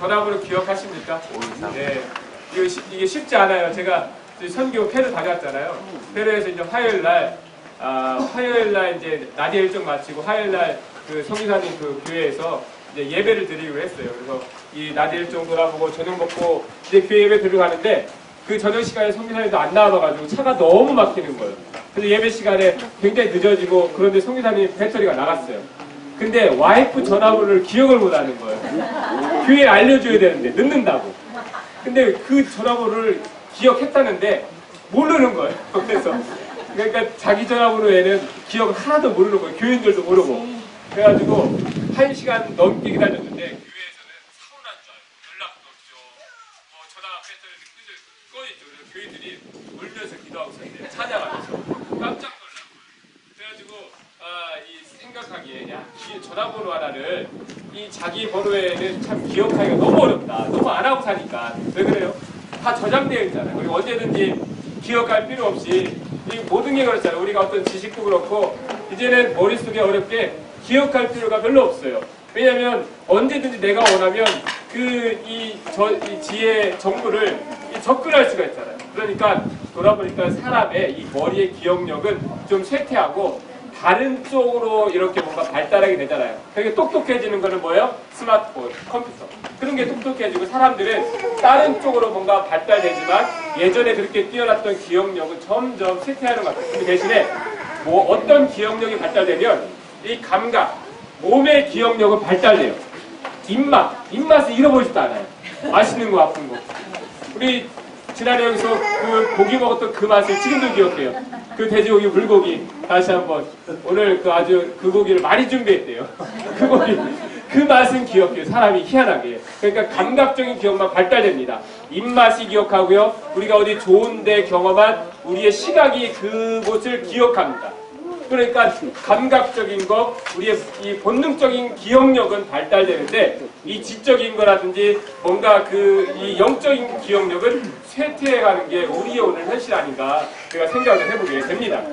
전화번호 기억하십니까? 네. 이게 쉽지 않아요. 제가 선교 페루 다녔잖아요. 페루에서 이제 화요일날 이제 낮에 일정 마치고 화요일날 그 성기사님 그 교회에서 이제 예배를 드리기로 했어요. 그래서 이 낮에 일정 돌아보고 저녁 먹고 이제 교회 예배 드리러 가는데 그 저녁 시간에 성기사님도 안 나와가지고 차가 너무 막히는 거예요. 그래서 예배 시간에 굉장히 늦어지고 그런데 성기사님 배터리가 나갔어요. 근데 와이프 전화번호를 기억을 못하는 거예요. 교회에 알려줘야 되는데 늦는다고. 근데 그 전화번호를 기억했다는데 모르는 거예요. 그래서 그러니까 자기 전화번호에는 기억을 하나도 모르는 거예요. 교인들도 모르고. 그래가지고 1시간 넘게 기다렸는데 교회에서는 사고난 줄 알고 연락도 없죠. 전화 배터리를 꺼냈죠. 그래서 교인들이 울면서 기도하고 있었는데 찬양하면서 깜짝 놀라고. 그래가지고 이 생각하기에 야, 전화번호 하나를 이 자기 번호에는 참 기억하기가 너무 어렵다. 너무 안 하고 사니까. 왜 그래요? 다 저장되어 있잖아요. 그리고 언제든지 기억할 필요 없이 이 모든 게 그렇잖아요. 우리가 어떤 지식도 그렇고 이제는 머릿속에 어렵게 기억할 필요가 별로 없어요. 왜냐하면 언제든지 내가 원하면 이 지혜 정보를 접근할 수가 있잖아요. 그러니까 돌아보니까 사람의 이 머리의 기억력은 좀 쇠퇴하고 다른 쪽으로 이렇게 뭔가 발달하게 되잖아요. 그게 똑똑해지는 거는 뭐예요? 스마트폰, 컴퓨터. 그런 게 똑똑해지고 사람들은 다른 쪽으로 뭔가 발달되지만 예전에 그렇게 뛰어났던 기억력은 점점 쇠퇴하는 것 같아요. 근데 대신에 어떤 기억력이 발달되면 이 감각, 몸의 기억력은 발달돼요. 입맛을 잃어버리지도 않아요. 맛있는 거, 아픈 거. 우리 지난해 여기서 그 고기 먹었던 그 맛을 지금도 기억해요. 그 돼지고기, 불고기. 다시 한번 오늘 그 고기를 많이 준비했대요. 그 고기, 그 맛은 기억해요. 사람이 희한하게. 그러니까 감각적인 기억만 발달됩니다. 입맛이 기억하고요. 우리가 어디 좋은데 경험한 우리의 시각이 그곳을 기억합니다. 그러니까 감각적인 것, 우리의 이 본능적인 기억력은 발달되는데 이 지적인 거라든지 뭔가 이 영적인 기억력은 쇠퇴해가는 게 우리의 오늘 현실 아닌가 제가 생각을 해보게 됩니다.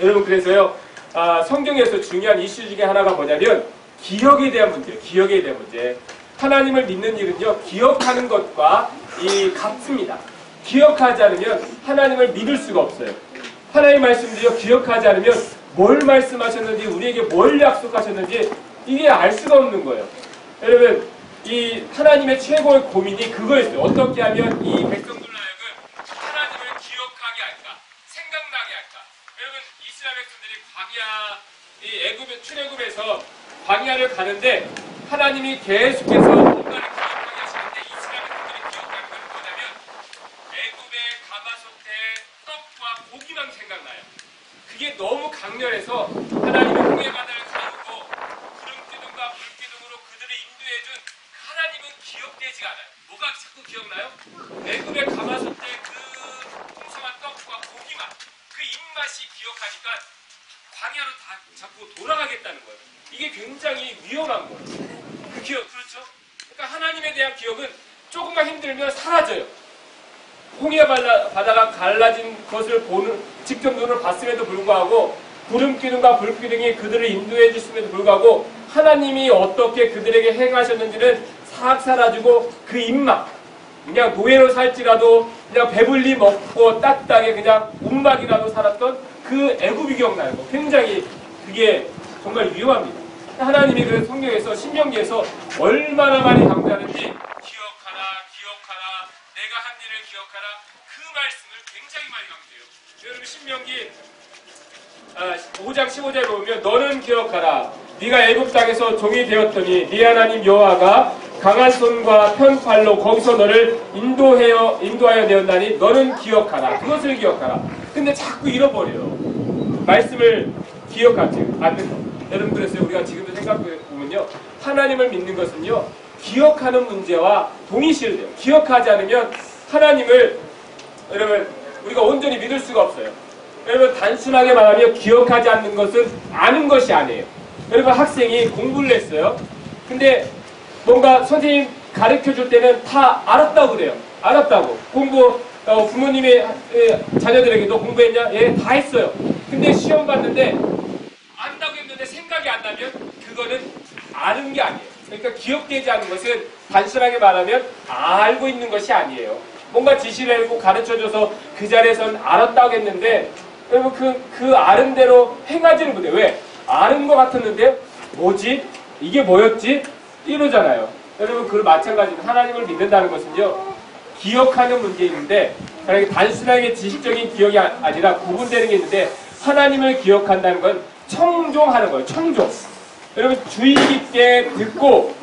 여러분 그래서요 성경에서 중요한 이슈 중에 하나가 뭐냐면 기억에 대한 문제예요. 기억에 대한 문제. 하나님을 믿는 일은요 기억하는 것과 같습니다. 기억하지 않으면 하나님을 믿을 수가 없어요. 하나님의 말씀도요 기억하지 않으면 뭘 말씀하셨는지 우리에게 뭘 약속하셨는지 이게 알 수가 없는 거예요. 여러분 이 하나님의 최고의 고민이 그거였어요. 어떻게 하면 이 백성들로 하여금 하나님을 기억하게 할까, 생각나게 할까. 여러분 이스라엘 백성들이 광야, 출애굽에서 광야를 가는데 하나님이 계속해서 뭔가를 기억하게 하시는데 이스라엘 백성들이 기억하는 건 뭐냐면 애굽의 가마솥에 떡과 고기만 생각나요. 그게 너무 강렬해서 하나님이 홍해 바다를 가르고 구름 기둥과 불 기둥으로 그들을 인도해준 하나님은 기억되지가 않아요. 뭐가 자꾸 기억나요? 애굽의 가마솥 때 그 풍성한 떡과 고기만 그 입맛이 기억하니까 광야로 다 자꾸 돌아가겠다는 거예요. 이게 굉장히 위험한 거예요. 그 기억 그렇죠? 그러니까 하나님에 대한 기억은 조금만 힘들면 사라져요. 홍해 바다가 갈라진 것을 직접 눈으로 봤음에도 불구하고 구름 기둥과 불 기둥이 그들을 인도해 주심에도 불구하고 하나님이 어떻게 그들에게 행하셨는지는 싹 사라지고 그 입맛 그냥 노예로 살지라도 그냥 배불리 먹고 따뜻하게 그냥 움막이라도 살았던 그 애굽이 기억나는 거. 굉장히 그게 정말 위험합니다. 하나님이 그 성경에서 신명기에서 얼마나 많이 강조하는지 기억하라 내가 한 일을 기억하라 그 말씀을 굉장히 많이 강조해요. 여러분 신명기 5장 15절에 보면 너는 기억하라 네가 애굽 땅에서 종이 되었더니 네 하나님 여호와가 강한 손과 편팔로 거기서 너를 인도하여 내었나니 너는 기억하라 그것을 기억하라. 근데 자꾸 잃어버려요. 말씀을 기억하지 않는 거. 여러분 그래서 우리가 지금도 생각해보면요 하나님을 믿는 것은요 기억하는 문제와 동일시돼요. 기억하지 않으면 하나님을 여러분 우리가 온전히 믿을 수가 없어요. 여러분 단순하게 말하면 기억하지 않는 것은 아는 것이 아니에요. 여러분 학생이 공부를 했어요. 근데 뭔가 선생님 가르쳐줄 때는 다 알았다고 그래요. 알았다고. 부모님이 자녀들에게 너 공부했냐? 예, 다 했어요. 근데 시험 봤는데 안다고 했는데 생각이 안 나면 그거는 아는 게 아니에요. 그러니까 기억되지 않는 것은 단순하게 말하면 알고 있는 것이 아니에요. 뭔가 지시를 해고 가르쳐줘서 그 자리에선 알았다고 했는데 여러분 그 아는 대로 행하지는 못해요. 왜? 아는 것 같았는데 뭐지? 이게 뭐였지? 이러잖아요. 여러분 그 마찬가지로 하나님을 믿는다는 것은요. 기억하는 문제인데 단순하게 지식적인 기억이 아니라 구분되는 게 있는데 하나님을 기억한다는 건 청종하는 거예요. 청종. 여러분 주의 깊게 듣고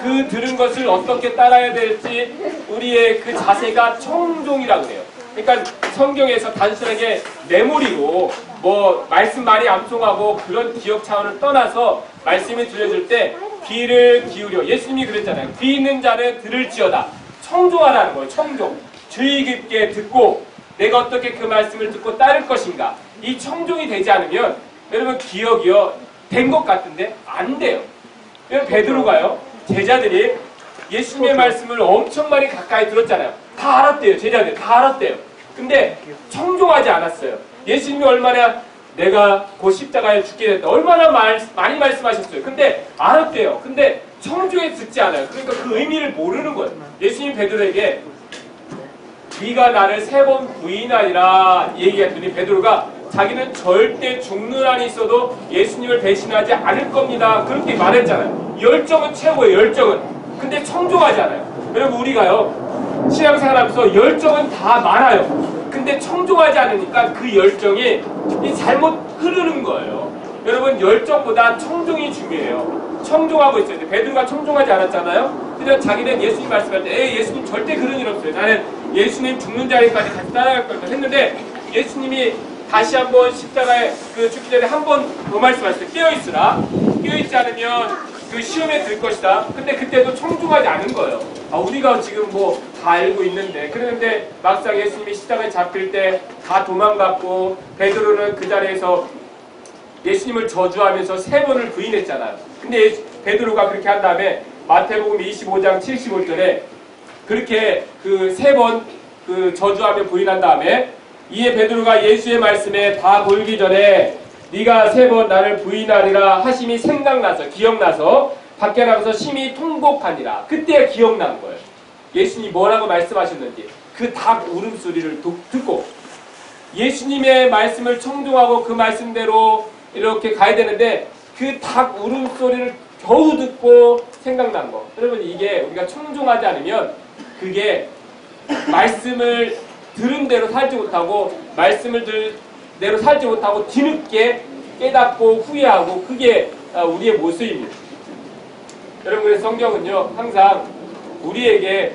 그 들은 것을 어떻게 따라야 될지 우리의 그 자세가 청종이라고 해요. 그러니까 성경에서 단순하게 메모리로 뭐 말씀 많이 암송하고 그런 기억 차원을 떠나서 말씀이 들려줄 때 귀를 기울여. 예수님이 그랬잖아요. 귀 있는 자는 들을지어다. 청종하라는 거예요. 청종. 주의 깊게 듣고 내가 어떻게 그 말씀을 듣고 따를 것인가. 이 청종이 되지 않으면 여러분 기억이요 된 것 같은데 안 돼요. 여러분 베드로가요 제자들이 예수님의 말씀을 엄청 많이 가까이 들었잖아요. 다 알았대요. 제자들 다 알았대요. 근데 청종하지 않았어요. 예수님이 얼마나 내가 곧 십자가에 죽게 됐다 얼마나 많이 말씀하셨어요. 근데 알았대요. 근데 청종에 듣지 않아요. 그러니까 그 의미를 모르는 거예요. 예수님 베드로에게 네가 나를 3번 부인하리라 얘기했더니 베드로가 자기는 절대 죽는 한이 있어도 예수님을 배신하지 않을 겁니다. 그렇게 말했잖아요. 열정은 최고예요. 열정은. 근데 청종하지 않아요. 여러분 우리가요 신앙생활하면서 열정은 다 많아요. 근데 청종하지 않으니까 그 열정이 잘못 흐르는 거예요. 여러분 열정보다 청종이 중요해요. 청종하고 있어요. 베드로가 청종하지 않았잖아요. 그래서 자기는 예수님 말씀할 때 예수님 절대 그런 일 없어요. 나는 예수님 죽는 자리까지 같이 따라갈 거다 했는데 예수님이 다시 한번 십자가에 죽기 전에 한 번 더 말씀하셨어요. 깨어있으라. 깨어있지 않으면 그 시험에 들 것이다. 근데 그때도 청종하지 않은 거예요. 우리가 지금 뭐 다 알고 있는데 그런데 막상 예수님이 십자가에 잡힐 때 다 도망갔고 베드로는 그 자리에서 예수님을 저주하면서 3번을 부인했잖아요. 근데 베드로가 그렇게 한 다음에 마태복음 25장 75절에 그렇게 그 3번 저주하며 부인한 다음에 이에 베드로가 예수의 말씀에 다 돌기 전에 네가 3번 나를 부인하리라 하심이 생각나서 기억나서 밖에 나가서 심히 통곡하니라. 그때 기억난 거예요. 예수님이 뭐라고 말씀하셨는지 그 닭 울음소리를 듣고 예수님의 말씀을 청종하고 그 말씀대로 이렇게 가야 되는데 그 닭 울음소리를 겨우 듣고 생각난 거. 여러분 이게 우리가 청종하지 않으면 그게 말씀을 들은 대로 살지 못하고 말씀을 들은 대로 살지 못하고 뒤늦게 깨닫고 후회하고 그게 우리의 모습입니다. 여러분 그래서 성경은요 항상 우리에게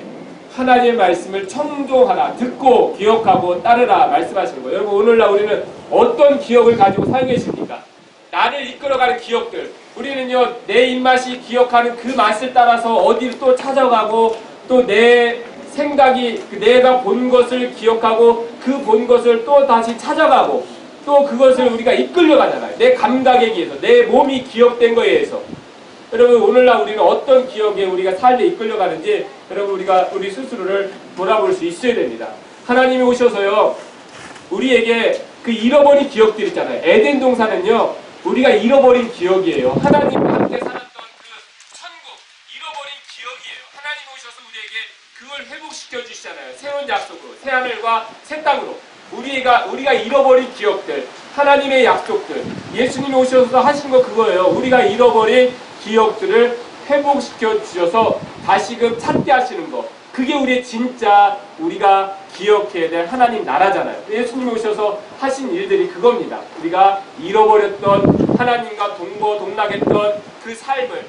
하나님의 말씀을 청종하라 듣고 기억하고 따르라 말씀하시는 거예요. 여러분 오늘날 우리는 어떤 기억을 가지고 살고 계십니까? 나를 이끌어가는 기억들. 우리는요 내 입맛이 기억하는 그 맛을 따라서 어디를 또 찾아가고 또 내 생각이 내가 본 것을 기억하고 그 본 것을 또 다시 찾아가고 또 그것을 우리가 이끌려가잖아요. 내 감각에 의해서 내 몸이 기억된 거에 의해서. 여러분 오늘날 우리는 어떤 기억에 우리가 삶에 이끌려가는지 여러분 우리가 우리 스스로를 돌아볼 수 있어야 됩니다. 하나님이 오셔서요 우리에게 그 잃어버린 기억들 있잖아요. 에덴 동산은요 우리가 잃어버린 기억이에요. 하나님과 함께 살았던 그 천국 잃어버린 기억이에요. 하나님 오셔서 우리에게 그걸 회복시켜 주시잖아요. 새로운 약속으로 새하늘과 새 땅으로 우리가 잃어버린 기억들 하나님의 약속들 예수님이 오셔서 하신 거 그거예요. 우리가 잃어버린 기억들을 회복시켜 주셔서 다시금 찾게 하시는 거. 그게 우리의 진짜 우리가 기억해야 될 하나님 나라잖아요. 예수님이 오셔서 하신 일들이 그겁니다. 우리가 잃어버렸던 하나님과 동거동락했던 그 삶을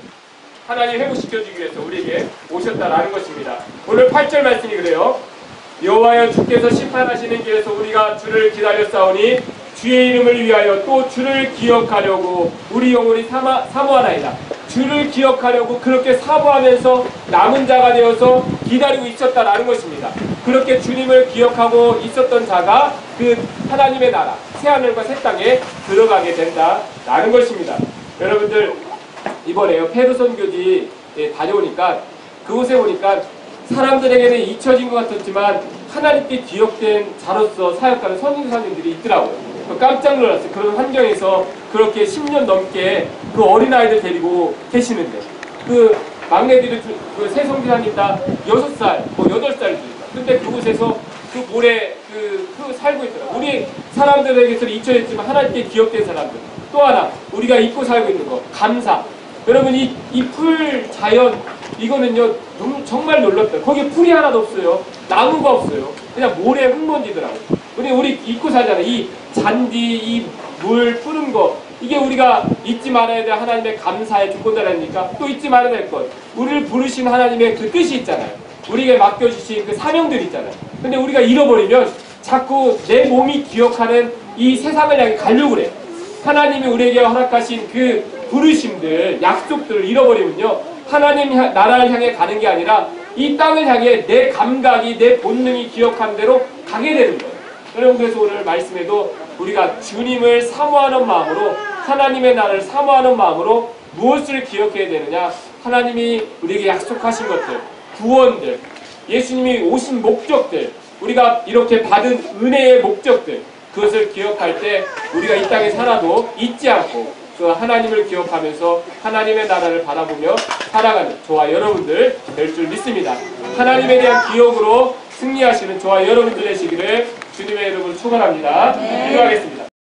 하나님 회복시켜주기 위해서 우리에게 오셨다라는 것입니다. 오늘 8절 말씀이 그래요. 여호와여 주께서 심판하시는 길에서 우리가 주를 기다렸사오니 주의 이름을 위하여 또 주를 기억하려고 우리 영혼이 사모하나이다. 주를 기억하려고 그렇게 사모하면서 남은 자가 되어서 기다리고 있었다라는 것입니다. 그렇게 주님을 기억하고 있었던 자가 그 하나님의 나라 새하늘과 새 땅에 들어가게 된다라는 것입니다. 여러분들 이번에요 페루 선교지 다녀오니까 그곳에 보니까 사람들에게는 잊혀진 것 같았지만 하나님께 기억된 자로서 사역하는 선교사님들이 있더라고요. 깜짝 놀랐어요. 그런 환경에서 그렇게 10년 넘게 그 어린아이들 데리고 계시는데 그 막내들이 그 세송기사님 다 6살, 뭐 8살들. 근데 그곳에서 그 모래 그 살고 있더라. 우리 사람들에게서는 잊혀졌지만 하나님께 기억된 사람들. 또 하나 우리가 잊고 살고 있는 거 감사. 여러분 이 풀 자연 이거는요 정말 놀랍다. 거기에 풀이 하나도 없어요. 나무가 없어요. 그냥 모래 흙먼지더라고. 우리 잊고 살잖아요. 이 잔디, 이 물 뿌는 거 이게 우리가 잊지 말아야 될 하나님의 감사의 조건이라니까 또 잊지 말아야 될 것. 우리를 부르신 하나님의 그 뜻이 있잖아요. 우리에게 맡겨주신 그 사명들이 있잖아요. 근데 우리가 잃어버리면 자꾸 내 몸이 기억하는 이 세상을 향해 가려고 그래. 하나님이 우리에게 허락하신 그 부르심들, 약속들을 잃어버리면요. 하나님 나라를 향해 가는 게 아니라 이 땅을 향해 내 감각이, 내 본능이 기억한 대로 가게 되는 거예요. 여러분 그래서 오늘 말씀에도 우리가 주님을 사모하는 마음으로 하나님의 나라를 사모하는 마음으로 무엇을 기억해야 되느냐. 하나님이 우리에게 약속하신 것들, 구원들, 예수님이 오신 목적들, 우리가 이렇게 받은 은혜의 목적들 그것을 기억할 때 우리가 이 땅에 살아도 잊지 않고 그 하나님을 기억하면서 하나님의 나라를 바라보며 살아가는 저와 여러분들 될 줄 믿습니다. 하나님에 대한 기억으로 승리하시는 저와 여러분들 되시기를 주님의 이름으로 축원합니다. 기도하겠습니다.